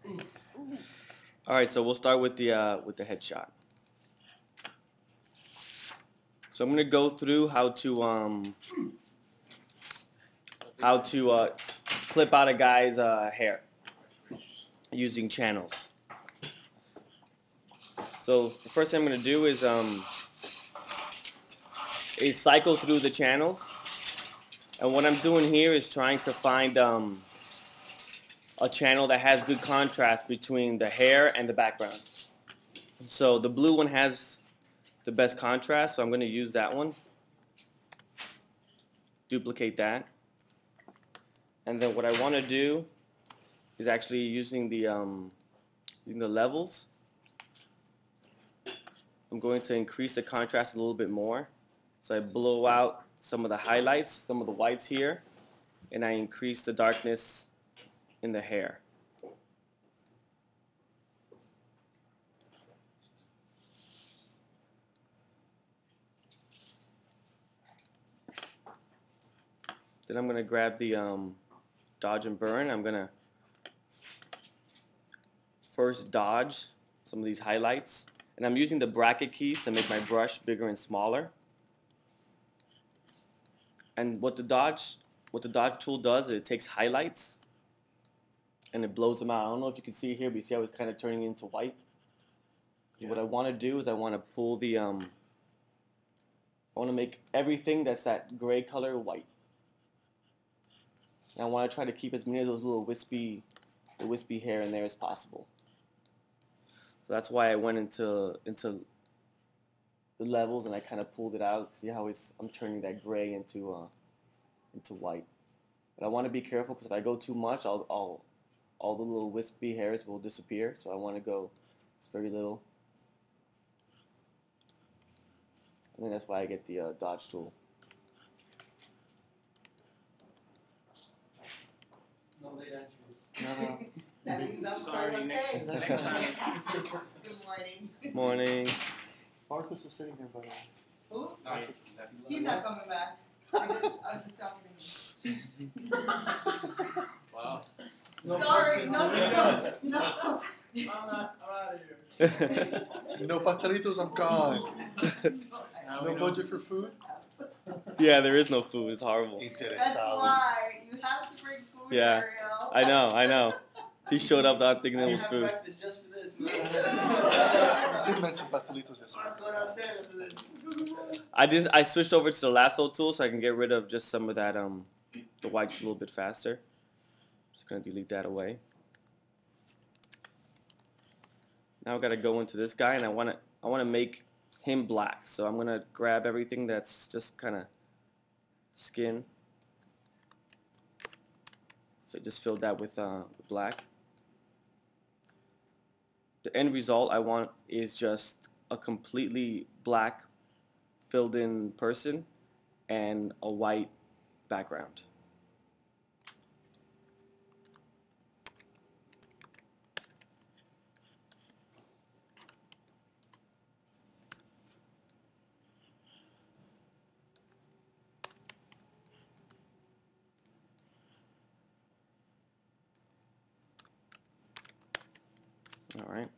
All right, so we'll start with the headshot. So I'm gonna go through how to clip out a guy's hair using channels. So the first thing I'm gonna do is cycle through the channels, and what I'm doing here is trying to find a channel that has good contrast between the hair and the background. So the blue one has the best contrast, so I'm going to use that one. Duplicate that. And then what I want to do is actually using the levels. I'm going to increase the contrast a little bit more. So I blow out some of the highlights, some of the whites here, and I increase the darkness in the hair. Then I'm going to grab the dodge and burn. I'm going to first dodge some of these highlights. And I'm using the bracket keys to make my brush bigger and smaller. And what the dodge tool does is it takes highlights and it blows them out. I don't know if you can see here, but you see how it's kind of turning into white. Yeah. What I want to do is I want to pull the I want to make everything that's that gray color white. And I want to try to keep as many of those little wispy hair in there as possible. So that's why I went into the levels and I kind of pulled it out. See how I'm turning that gray into white. But I want to be careful because if I go too much, all the little wispy hairs will disappear. So I want to go just very little. And then that's why I get the dodge tool. No late entries. No. That means I'm Sorry, next time. Good morning. Morning. Marcus was sitting here, by the way. Who? No, He's not coming back. I was just talking to me. wow. Sorry, no. I'm out of here. No pastelitos, I'm gone. No budget for food? Yeah, there is no food. It's horrible. That's why you have to bring food, Yeah. Aryel. I know. He showed up not thinking it was food. Breakfast just for this. Me too. I did mention pastelitos yesterday. I switched over to the lasso tool so I can get rid of just some of that the whites a little bit faster. Just gonna delete that away. Now I gotta go into this guy and I wanna make him black. So I'm gonna grab everything that's just kinda skin. So just fill that with black. The end result I want is just a completely black filled in person and a white background. Alright,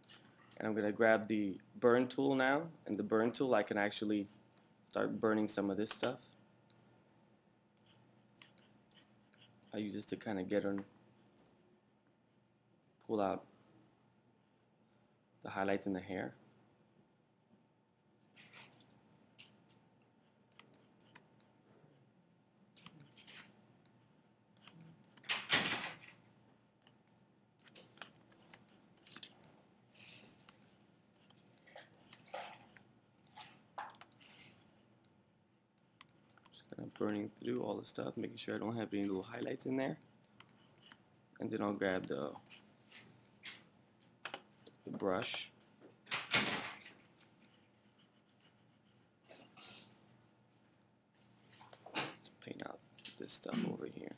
and I'm going to grab the burn tool now, and the burn tool I can actually start burning some of this stuff. I use this to kind of pull out the highlights in the hair. Kind of burning through all the stuff, making sure I don't have any little highlights in there. And then I'll grab the brush. Let's paint out this stuff over here.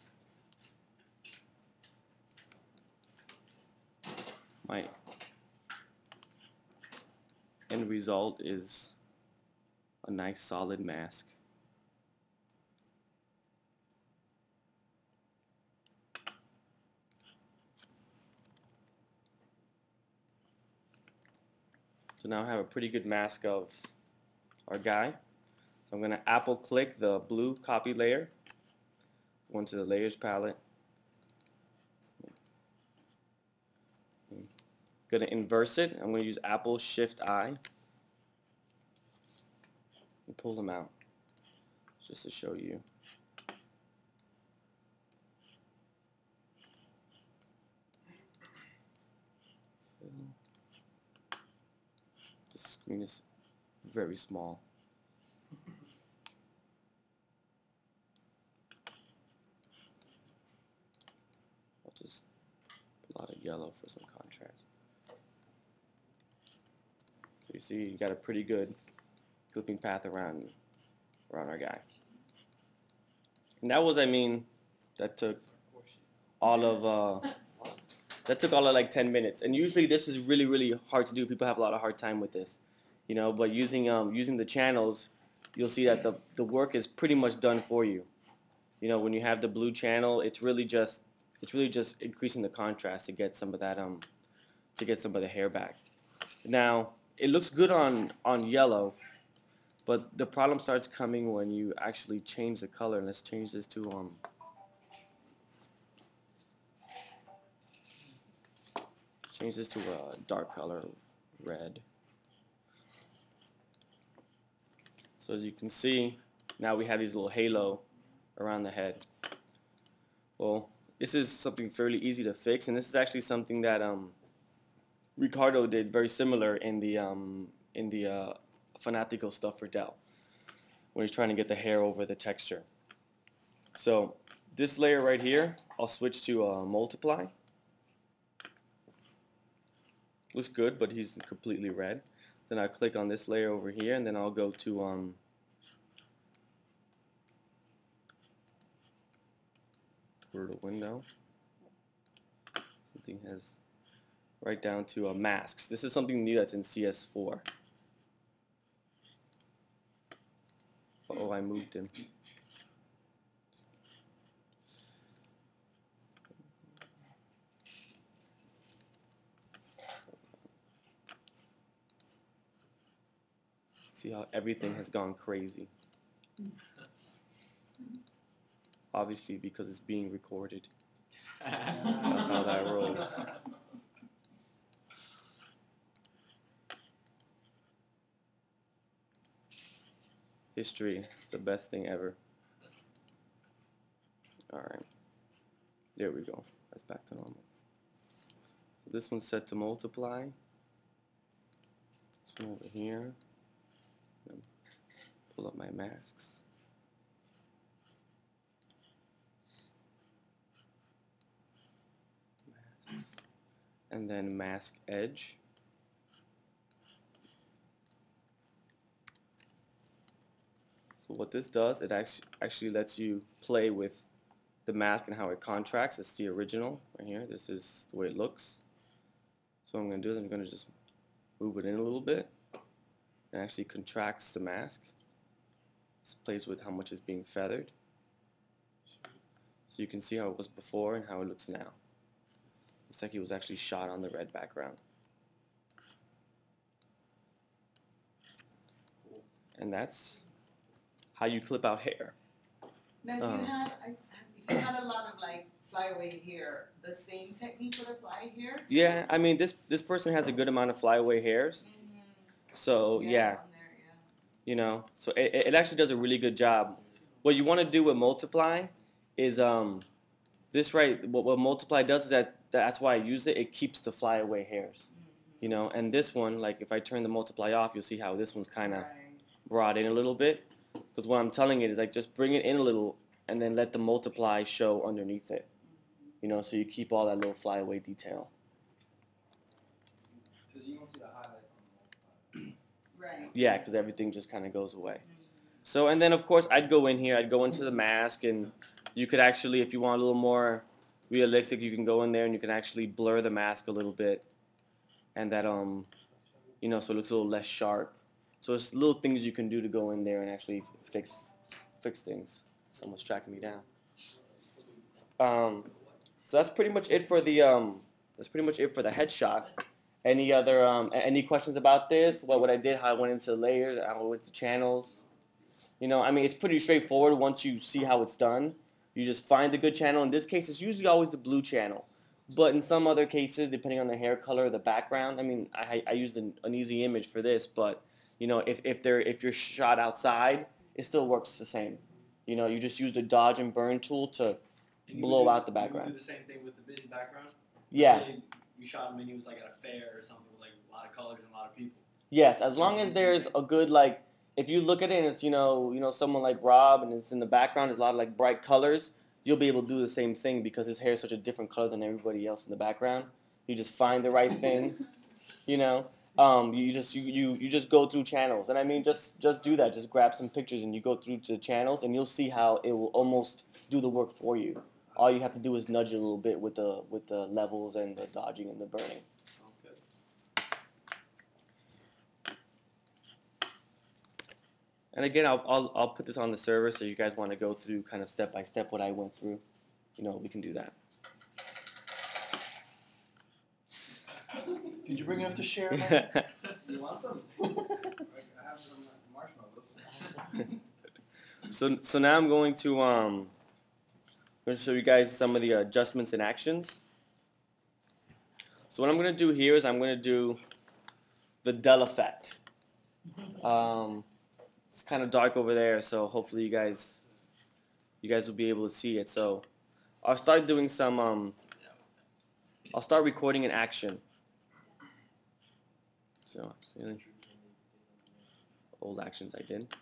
My end result is a nice solid mask. So now I have a pretty good mask of our guy. So I'm going to apple click the blue copy layer, go into the layers palette. I'm going to inverse it. I'm going to use Apple Shift I and pull them out just to show you. The screen is very small. I'll just put a lot of yellow for some contrast. So you see, you got a pretty good clipping path around our guy. And that was, I mean, that took all of like 10 minutes. And usually this is really, really hard to do. People have a lot of hard time with this, you know. But using the channels, you'll see that the work is pretty much done for you. You know, when you have the blue channel, it's really just increasing the contrast to get some of that the hair back. Now it looks good on yellow, but the problem starts coming when you actually change the color. And let's change this to a dark color, red. So as you can see, now we have these little halo around the head. Well, this is something fairly easy to fix, and this is actually something that Ricardo did very similar in the Fanatico stuff for Dell, when he's trying to get the hair over the texture. So this layer right here, I'll switch to multiply. Looks good, but he's completely red. Then I click on this layer over here, and then I'll go to the window. Something has right down to masks. This is something new that's in CS4. Oh, I moved him. See how everything has gone crazy. Obviously, because it's being recorded. That's how that rolls. History is the best thing ever. Alright. There we go. That's back to normal. So this one's set to multiply. This one over here. Pull up my masks. And then mask edge. So what this does, it actually lets you play with the mask and how it contracts. It's the original right here. This is the way it looks. So what I'm going to do is I'm going to just move it in a little bit. It actually contracts the mask. This plays with how much is being feathered. So you can see how it was before and how it looks now. Looks like it was actually shot on the red background. And that's how you clip out hair. Now, if you had a lot of like flyaway hair, the same technique would apply here? Yeah, I mean this person has a good amount of flyaway hairs. Mm-hmm. So yeah, There, yeah. you know, so it actually does a really good job. What you want to do with multiply is this right. What multiply does is that's why I use it. It keeps the flyaway hairs, you know. And this one, like if I turn the multiply off, you'll see how this one's kind of brought in a little bit. Because what I'm telling it is like just bring it in a little and then let the multiply show underneath it, you know. So you keep all that little flyaway detail. Because you don't see the highlights on the multiplier. Right. Yeah, because everything just kind of goes away. So, and then of course I'd go in here, I'd go into the mask, and you could actually, if you want a little more realistic, you can go in there and you can actually blur the mask a little bit, and that you know, so it looks a little less sharp. So it's little things you can do to go in there and actually fix things. Someone's tracking me down. So that's pretty much it for the headshot. Any other any questions about this? What I did, how I went into layers, how I went to channels. You know, I mean, it's pretty straightforward once you see how it's done. You just find a good channel. In this case, it's usually always the blue channel. But in some other cases, depending on the hair color, the background, I mean, I used an easy image for this, but you know, if you're shot outside, it still works the same. You know, you just use the dodge and burn tool to blow out the background. You would do the same thing with the busy background? Yeah. Say you shot him and he was like at a fair or something with like a lot of colors and a lot of people. Yes, as long as there's a good like, if you look at it and it's someone like Rob and it's in the background, there's a lot of like bright colors. You'll be able to do the same thing because his hair is such a different color than everybody else in the background. You just find the right thing, you know. You just go through channels, and I mean just do that. Just grab some pictures and you go through to channels, and you'll see how it will almost do the work for you. All you have to do is nudge it a little bit with the levels and the dodging and the burning. Sounds good. And again, I'll put this on the server, so you guys want to go through kind of step by step what I went through. You know, we can do that. Did you bring enough to share, Mike? You want some? I have some marshmallows. So now I'm going to show you guys some of the adjustments and actions. So what I'm going to do here is I'm going to do the Dell effect. It's kind of dark over there, so hopefully you guys will be able to see it. So I'll start doing some I'll start recording an action. So old actions I did.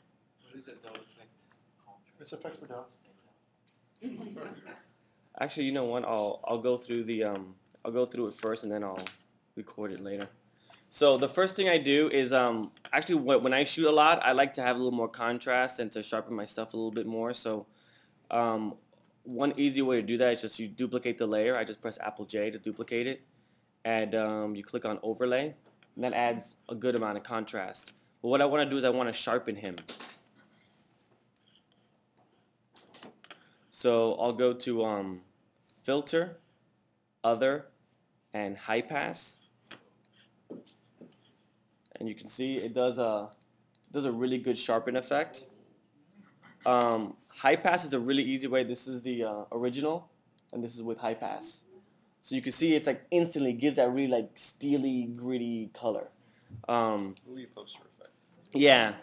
What is it, though? Effect? It's effect for Dell. Actually, you know what? I'll go through the I'll go through it first and then I'll record it later. So the first thing I do is actually when I shoot a lot, I like to have a little more contrast and to sharpen my stuff a little bit more. So one easy way to do that is just you duplicate the layer. I just press Apple J to duplicate it, and you click on overlay, and that adds a good amount of contrast. But what I want to do is I want to sharpen him. So I'll go to filter, other, and high pass. And you can see it does a really good sharpen effect. High pass is a really easy way. This is the original, and this is with high pass. So you can see it's like instantly gives that really like steely, gritty color. Movie poster effect. Yeah,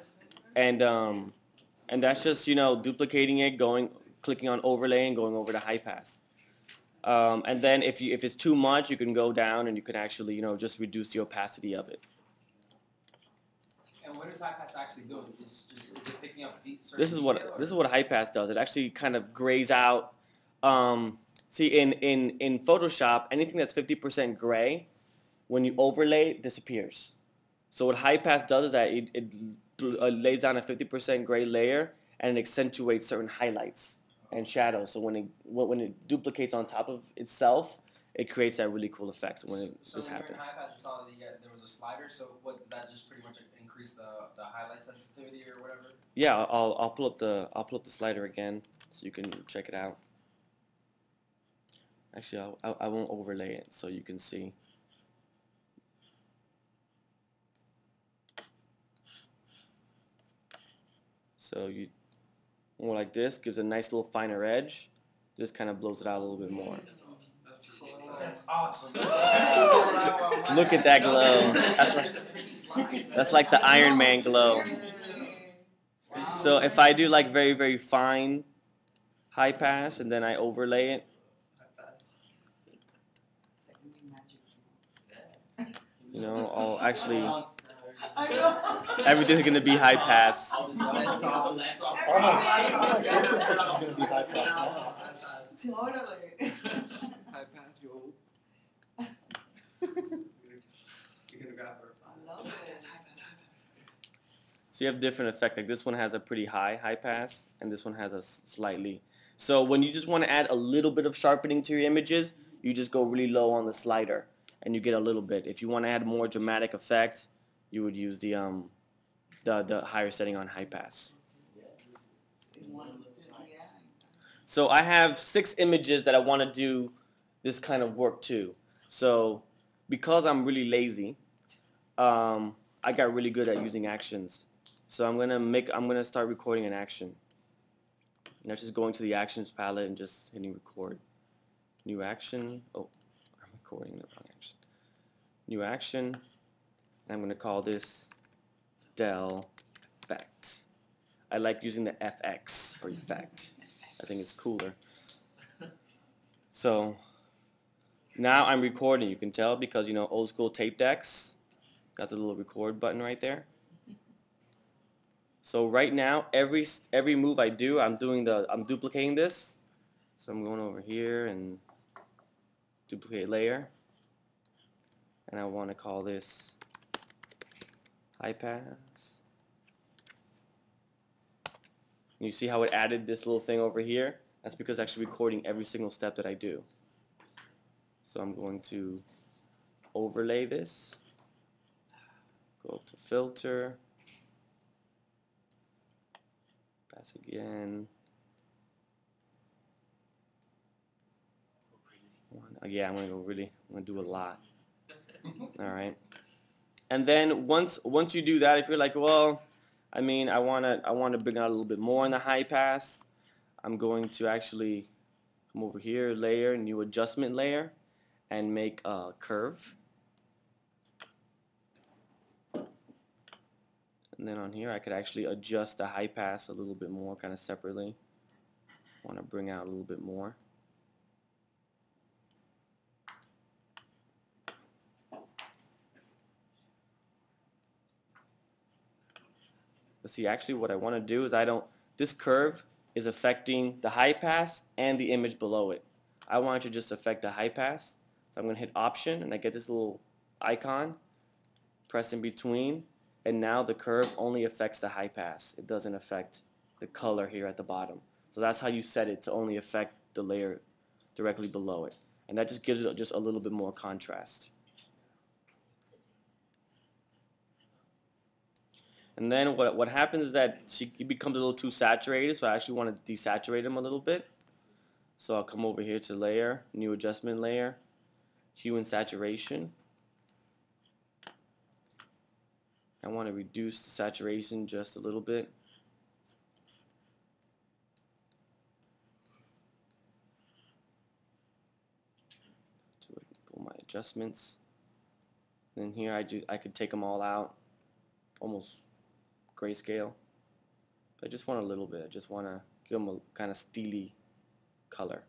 and that's just duplicating it, clicking on overlay and going over to high pass. And then if it's too much, you can go down and you can actually just reduce the opacity of it. And what is high pass actually doing? Is it picking up deep? This is what high pass does. It actually kind of grays out. See, in Photoshop, anything that's 50% gray, when you overlay, it disappears. So what high pass does is that it lays down a 50% gray layer and it accentuates certain highlights and shadows. So when it duplicates on top of itself, it creates that really cool effect when this happens. So when you're in high pass, you saw that there was a slider. So what did that just pretty much increase the highlight sensitivity or whatever? Yeah, I'll pull up the slider again so you can check it out. Actually, I won't overlay it so you can see. So you more like this gives a nice little finer edge. This kind of blows it out a little bit more. That's awesome. Look at that glow. That's like the Iron Man glow. Wow. So if I do like very, very fine high pass and then I overlay it, I'll actually, I know. everything's going to be high pass. All my focus is gonna be high pass now. Totally. High pass, yo. You're gonna grab her. I love it. So you have different effect. Like this one has a pretty high pass, and this one has a slightly. So when you just want to add a little bit of sharpening to your images, you just go really low on the slider, and you get a little bit. If you want to add more dramatic effect, you would use the higher setting on high pass. So I have 6 images that I want to do this kind of work to. So because I'm really lazy, I got really good at using actions. So I'm gonna start recording an action. Not just going to the actions palette and just hitting record. New action. Oh, I'm recording the wrong action. New action. And I'm gonna call this del effect. I like using the FX for effect. I think it's cooler. So now I'm recording. You can tell because old school tape decks got the little record button right there. So right now every move I do, I'm duplicating this. So I'm going over here and duplicate layer, and I want to call this high pass. You see how it added this little thing over here? That's because it's actually recording every single step that I do. So I'm going to overlay this, go up to filter, pass again. Yeah, I'm gonna do a lot. All right. And then once you do that, if you're like, well, I mean, I wanna bring out a little bit more in the high pass, I'm going to actually come over here, layer, new adjustment layer, and make a curve. And then on here, I could actually adjust the high pass a little bit more, kind of separately. Want to bring out a little bit more. But see, actually what I want to do is this curve is affecting the high pass and the image below it. I want it to just affect the high pass. So I'm going to hit option and I get this little icon, press in between, and now the curve only affects the high pass. It doesn't affect the color here at the bottom. So that's how you set it to only affect the layer directly below it. And that just gives it just a little bit more contrast. And then what happens is that he becomes a little too saturated, so I actually want to desaturate him a little bit. So I'll come over here to layer, new adjustment layer, hue and saturation. I want to reduce the saturation just a little bit. To pull my adjustments. Then here I could take them all out, almost grayscale. But I just want a little bit. I just want to give them a kind of steely color.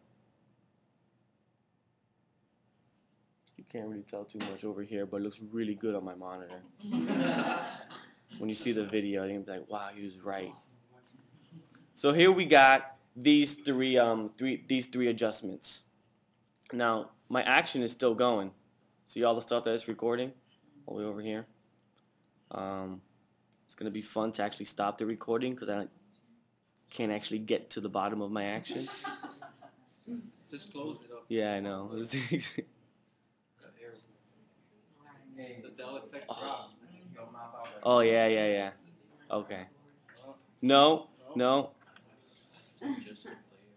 You can't really tell too much over here, but it looks really good on my monitor. When you see the video, you're gonna be like, "Wow, he was right." So here we got these three adjustments. Now my action is still going. See all the stuff that it's recording all the way over here. It's gonna be fun to actually stop the recording because I can't actually get to the bottom of my action. Just close it up. Yeah, I know. The Dell effects drop. Don't mouth out. Oh yeah. Okay. No.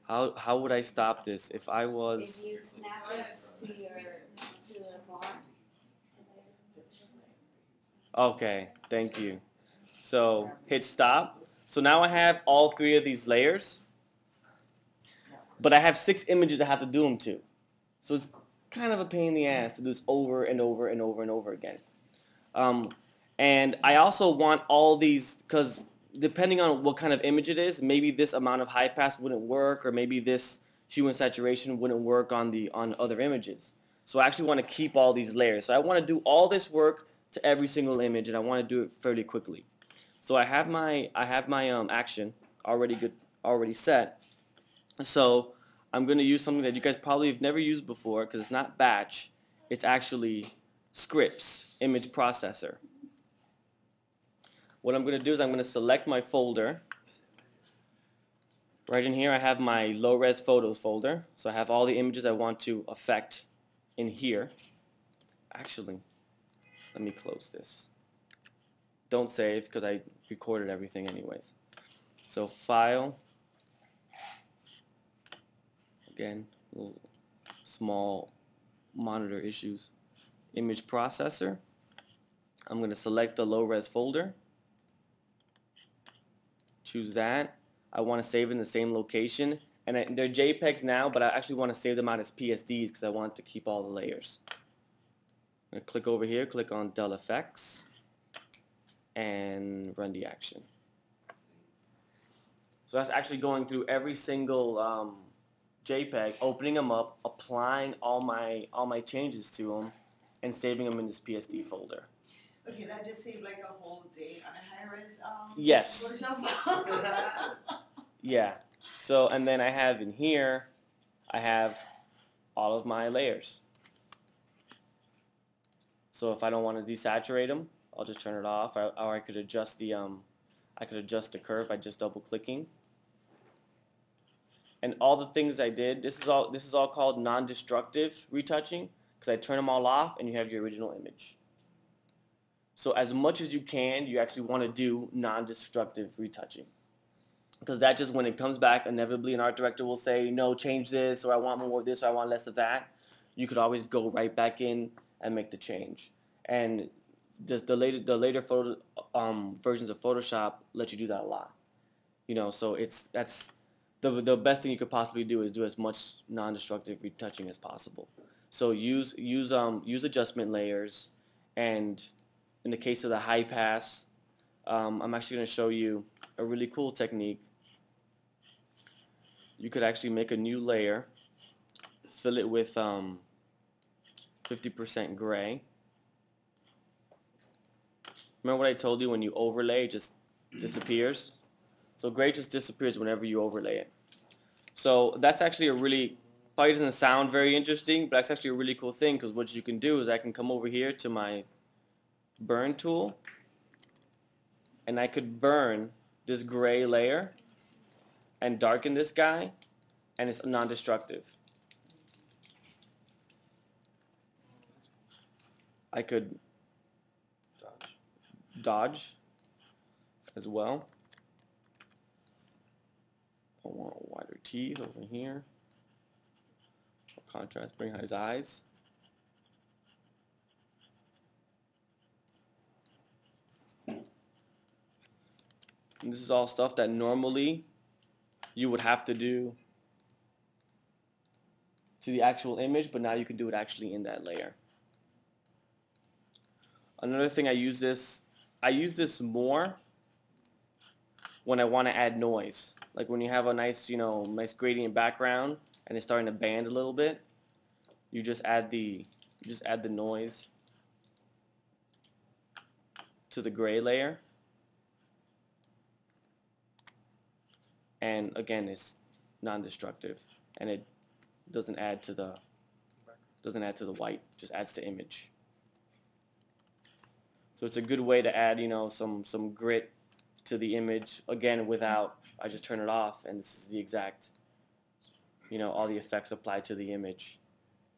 How would I stop this if I was? If you snap it to the bar. Okay, thank you. So hit stop. So now I have all three of these layers, but I have 6 images I have to do them to. So it's kind of a pain in the ass to do this over and over and over and over again. And I also want all these, because depending on what kind of image it is, maybe this amount of high pass wouldn't work, or maybe this hue and saturation wouldn't work on other images. So I actually want to keep all these layers. So I want to do all this work to every single image, and I want to do it fairly quickly. So I have my action already set. So I'm going to use something that you guys probably have never used before because it's not batch. It's actually scripts, image processor. What I'm going to do is I'm going to select my folder. Right in here I have my low-res photos folder. So I have all the images I want to affect in here. Actually, let me close this. Don't save because I recorded everything anyways. So file. Again, little small monitor issues. image processor. I'm going to select the low-res folder. Choose that. I want to save in the same location. And they're JPEGs now, but I actually want to save them out as PSDs because I want to keep all the layers. I'm going to click over here, click on Del Effects, and run the action. So that's actually going through every single JPEG, opening them up, applying all my changes to them, and saving them in this PSD folder. Okay, that just saved like a whole day on a high-res Yes. Photoshop. Yeah. So, and then I have in here, I have all of my layers. So if I don't want to desaturate them, I'll just turn it off, or I could adjust the curve by just double-clicking. And all the things I did, this is all called non-destructive retouching, because I turn them all off and you have your original image. So as much as you can, you actually want to do non-destructive retouching, because that just, when it comes back, inevitably an art director will say, no, change this, or I want more of this, or I want less of that. You could always go right back in and make the change. And just the later versions of Photoshop let you do that a lot. You know, so that's the best thing you could possibly do is do as much non-destructive retouching as possible. So use adjustment layers, and in the case of the high pass, I'm actually going to show you a really cool technique. You could actually make a new layer, fill it with 50% gray. Remember what I told you, when you overlay, it just disappears? So gray just disappears whenever you overlay it. So that's actually a really, probably doesn't sound very interesting, but that's actually a really cool thing, because what you can do is I can come over here to my burn tool, and I could burn this gray layer and darken this guy, and it's non-destructive. I could dodge as well. I want wider teeth over here. Contrast, bring out his eyes. And this is all stuff that normally you would have to do to the actual image, but now you can do it actually in that layer. Another thing I use this more when I want to add noise. Like when you have a nice, nice gradient background and it's starting to band a little bit, you just add the noise to the gray layer. And again, it's non-destructive, and it doesn't add to the white, just adds to image. So it's a good way to add, some grit to the image, again, without, I just turn it off, and this is the exact, all the effects applied to the image,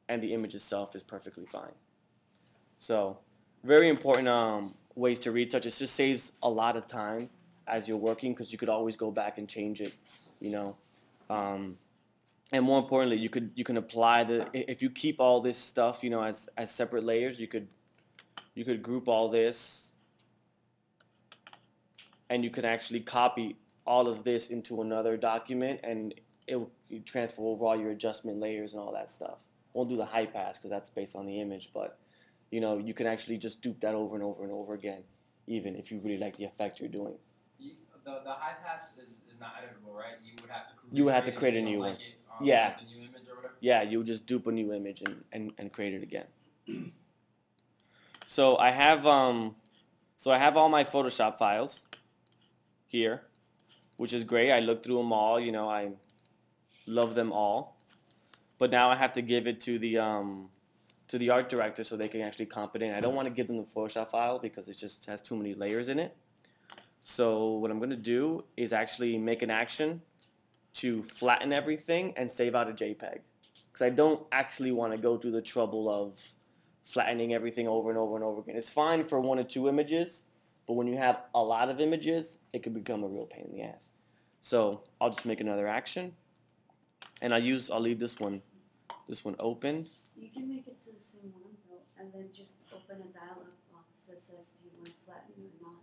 and the image itself is perfectly fine. So very important ways to retouch. It just saves a lot of time as you're working, because you could always go back and change it, and more importantly, you can apply if you keep all this stuff, as separate layers, you could group all this, and you can actually copy all of this into another document, and it will transfer over all your adjustment layers and all that stuff. Won't do the high pass because that's based on the image, but you can actually just dupe that over and over and over again, even if you really like the effect you're doing. The high pass is not editable, right? You would have to create a new one. Yeah. The new image or whatever? Yeah, you would just dupe a new image and create it again. So I have all my Photoshop files here, which is great. I looked through them all. I love them all. But now I have to give it to the art director so they can actually comp it in. I don't want to give them the Photoshop file because it just has too many layers in it. So what I'm going to do is actually make an action to flatten everything and save out a JPEG. Because I don't actually want to go through the trouble of flattening everything over and over and over again. It's fine for 1 or 2 images, but when you have a lot of images, it can become a real pain in the ass. So I'll just make another action, and I'll leave this one open. You can make it to the same one though. and then just open a dialog box that says do you want flatten or not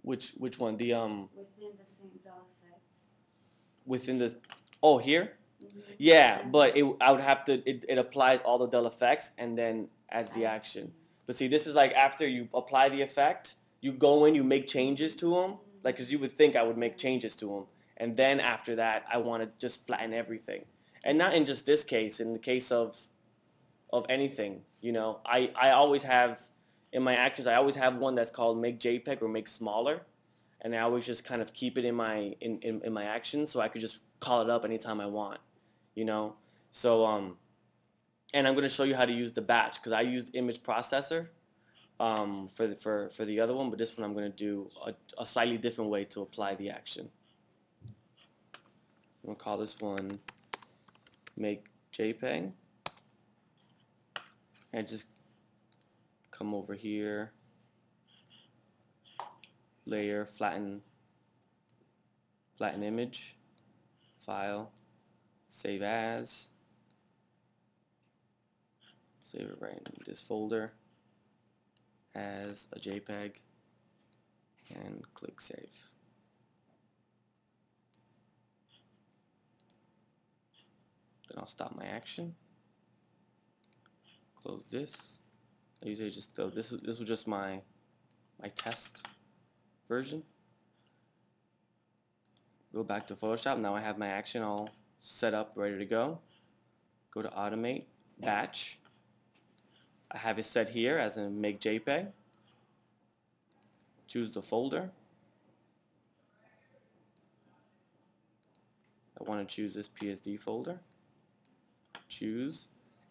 Which one? The within the same dot effects. within the here? Mm-hmm. Yeah, And but I would have to it applies all the del effects and then adds the action. But see, this is like after you apply the effect, you go in, you make changes to them, like cuz you would think I would make changes to them. And then after that, I want to just flatten everything. And not in just this case, in the case of anything, you know. I always have in my actions, I always have one that's called make JPEG or make smaller, and I always just kind of keep it in my actions so I could just call it up anytime I want, you know. So and I'm going to show you how to use the batch because I used image processor for the other one, but this one I'm going to do a slightly different way to apply the action. I'm going to call this one make JPEG, and just come over here, layer, flatten image, file, save as, save it right in this folder as a JPEG, and click save. Then I'll stop my action, close this. I usually just this was just my test version. Go back to Photoshop. Now I have my action all set up, ready to go. Go to automate, batch. I have it set here as in make JPEG. Choose the folder. I want to choose this PSD folder. Choose.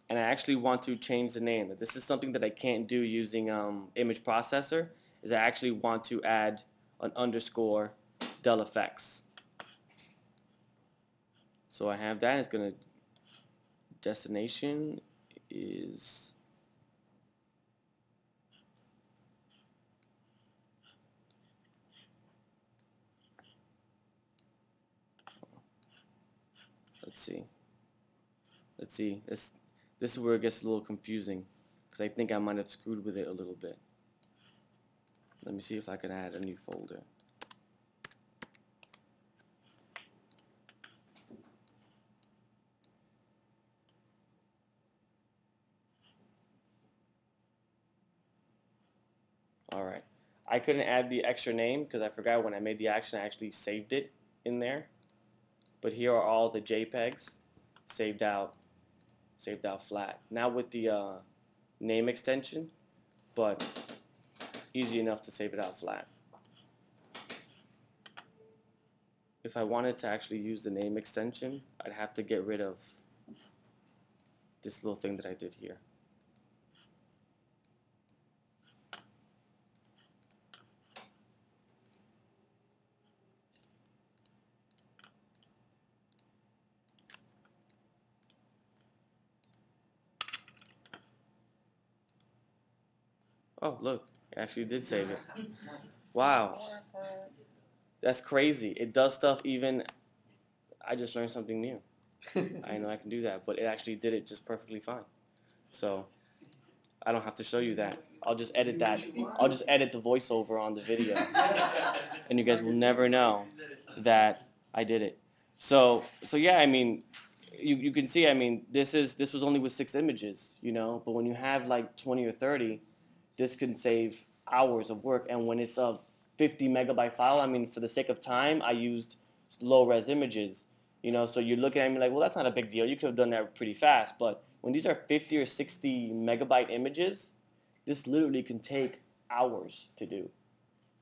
And I actually want to change the name. This is something that I can't do using image processor, is I actually want to add an underscore del effects. So I have that. It's going to, destination is, let's see. This is where it gets a little confusing because I think I might have screwed with it a little bit. Let me see if I can add a new folder. Alright. I couldn't add the extra name because I forgot when I made the action I actually saved it in there. But here are all the JPEGs saved out flat. Now with the name extension, but easy enough to save it out flat. If I wanted to actually use the name extension, I'd have to get rid of this little thing that I did here. Oh, look, it actually did save it. Wow. That's crazy. It does stuff even, I just learned something new. I know I can do that, but it actually did it just perfectly fine. So I don't have to show you that. I'll just edit that. I'll just edit the voiceover on the video. And you guys will never know that I did it. So yeah, I mean, you can see, I mean, this was only with 6 images, you know, but when you have like 20 or 30, this can save hours of work. And when it's a 50 megabyte file, I mean, for the sake of time, I used low res images, you know, so you're looking at me like, well, that's not a big deal. You could have done that pretty fast. But when these are 50 or 60 megabyte images, this literally can take hours to do,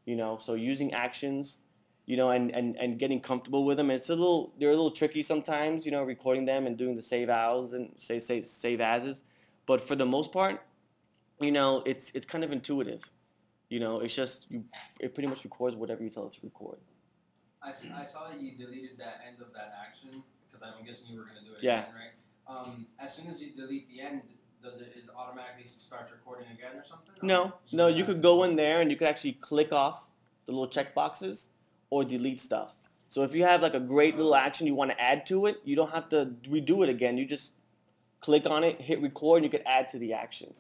you know. So using actions, you know, and getting comfortable with them, they're a little tricky sometimes, you know, recording them and doing the save as and save as's. But for the most part, you know, it's kind of intuitive. You know, it's just it pretty much records whatever you tell it to record. I saw that you deleted that end of that action because I'm guessing you were going to do it Yeah. again, right? As soon as you delete the end, is it automatically start recording again or something? No, you could go in there and you could actually click off the little check boxes or delete stuff. So if you have like a great little action you want to add to it, you don't have to redo it again. You just click on it, hit record, and you can add to the action.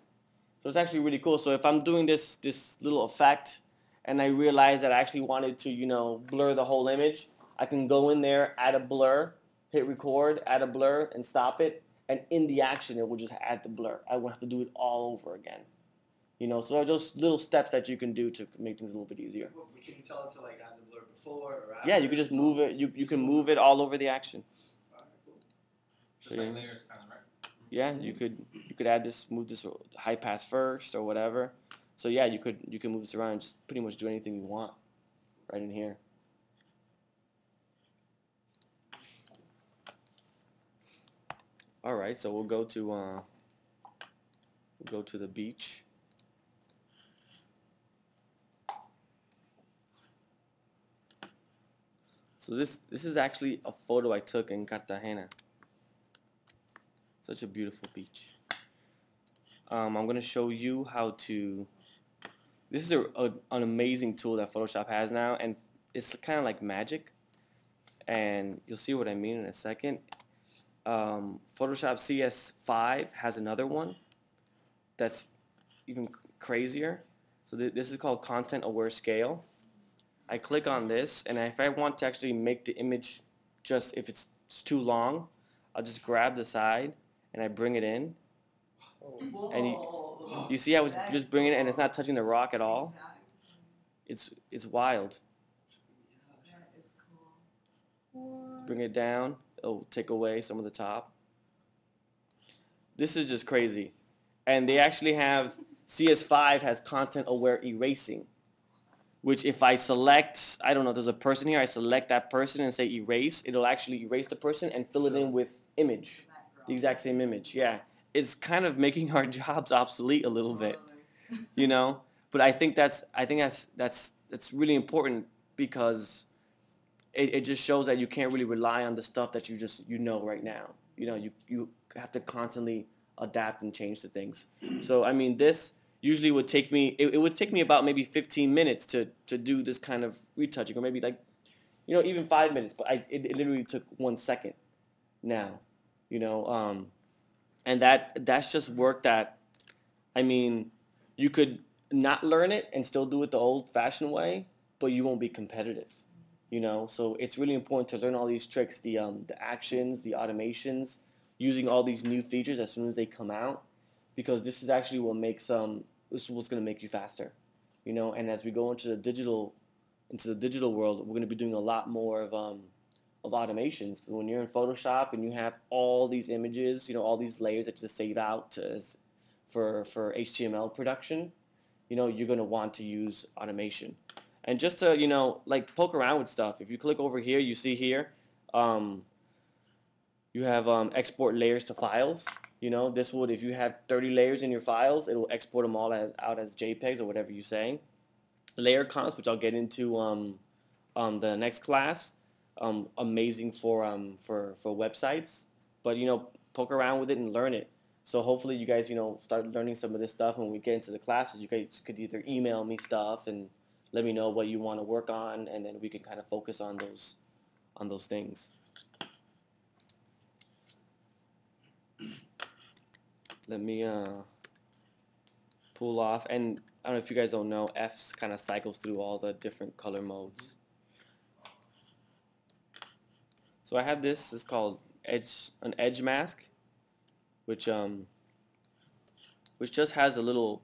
So it's actually really cool. So if I'm doing this little effect and I realize that I actually wanted to, blur the whole image, I can go in there, add a blur, hit record, add a blur, and stop it. And in the action, it will just add the blur. I won't have to do it all over again. So are just little steps that you can do to make things a little bit easier. Well, can you tell it to like add the blur before or after? Yeah, you can just move it. You can move it all over the action. Alright, cool. Just like layers, kind of, right? Yeah, you could add this, move this high pass first or whatever. So yeah, you can move this around and just pretty much do anything you want right in here. All right, so we'll go to the beach. So this is actually a photo I took in Cartagena. Such a beautiful beach. I'm going to show you how to. This is an amazing tool that Photoshop has now, and it's kind of like magic. And you'll see what I mean in a second. Photoshop CS5 has another one that's even crazier. So this is called Content Aware Scale. I click on this, and if I want to actually make the image just if it's too long, I'll just grab the side and I bring it in. Whoa. And you see how it's just bringing it and it's not touching the rock at all? It's wild. That is cool. Bring it down. It'll take away some of the top. This is just crazy. And they actually have, CS5 has content aware erasing, which if I select, I don't know, there's a person here, I select that person and say erase, it'll actually erase the person and fill it in with image, the exact same image. Yeah, it's kind of making our jobs obsolete a little bit, But I think that's really important because it just shows that you can't really rely on the stuff that you know right now. You have to constantly adapt and change the things. So I mean, this usually would take me. It would take me about maybe 15 minutes to do this kind of retouching, or maybe like, even 5 minutes. But it literally took 1 second now, and that's just work that, I mean, you could not learn it and still do it the old-fashioned way, but you won't be competitive. So it's really important to learn all these tricks, the actions, the automations, using all these new features as soon as they come out, because this is actually what makes this is what's going to make you faster. And as we go into the digital world, we're going to be doing a lot more of automations, because when you're in Photoshop and you have all these images, all these layers that you just save out for HTML production, you're going to want to use automation. And just to, like poke around with stuff, if you click over here, you see here, you have export layers to files. This would, if you have 30 layers in your files, it will export them all out as JPEGs or whatever you say. Layer comps, which I'll get into the next class, amazing for websites. But poke around with it and learn it. So hopefully you guys start learning some of this stuff. When we get into the classes, you guys could either email me stuff and let me know what you want to work on, and then we can kind of focus on those things. Let me pull off, and I don't know if you guys don't know, F kind of cycles through all the different color modes. So I have this. It's called an edge mask, which just has a little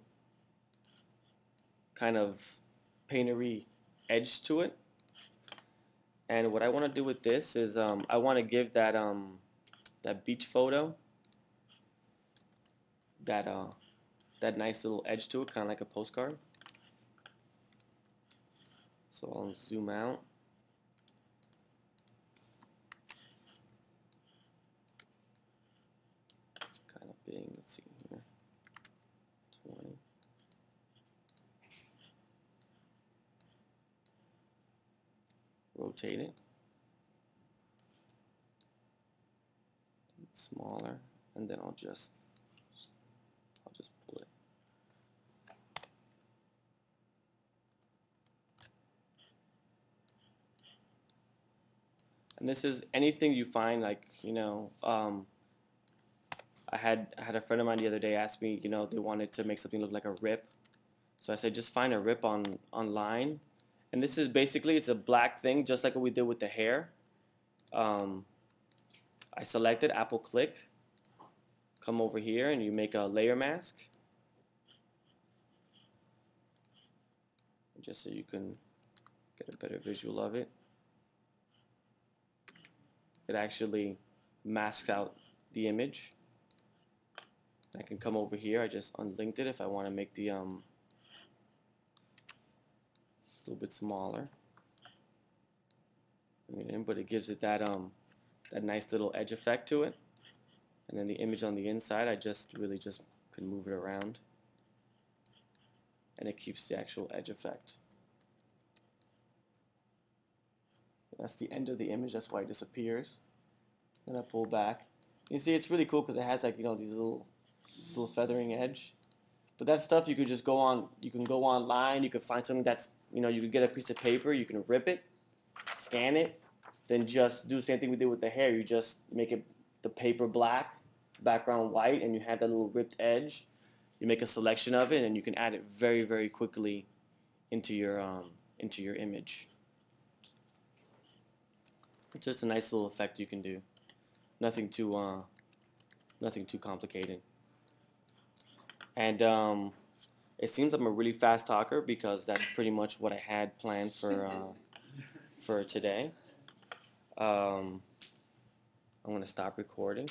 kind of paintery edge to it. And what I want to do with this is I want to give that beach photo that nice little edge to it, kind of like a postcard. So I'll zoom out. It's kind of big. Let's see here. 20. Rotate it. Smaller, and then I'll just pull it. And this is anything you find, like, I had a friend of mine the other day ask me, you know, they wanted to make something look like a rip. So I said, just find a rip online. And this is basically, it's a black thing, just like what we did with the hair. I selected Apple Click. Come over here and you make a layer mask. Just so you can get a better visual of it. It actually masks out the image. I can come over here. I just unlinked it if I want to make the a little bit smaller. But it gives it that that nice little edge effect to it. And then the image on the inside, I just really just can move it around, and it keeps the actual edge effect. That's the end of the image. That's why it disappears. Then I pull back. You see, it's really cool because it has like, you know, this little feathering edge. But that stuff you could just go on. You can go online. You could find something that's, you know, you could get a piece of paper. You can rip it, scan it, then just do the same thing we did with the hair. You just make it the paper black, background white, and you have that little ripped edge. You make a selection of it, and you can add it very, very quickly into your image. It's just a nice little effect you can do. Nothing too complicated. And it seems I'm a really fast talker because that's pretty much what I had planned for today. I'm gonna stop recording.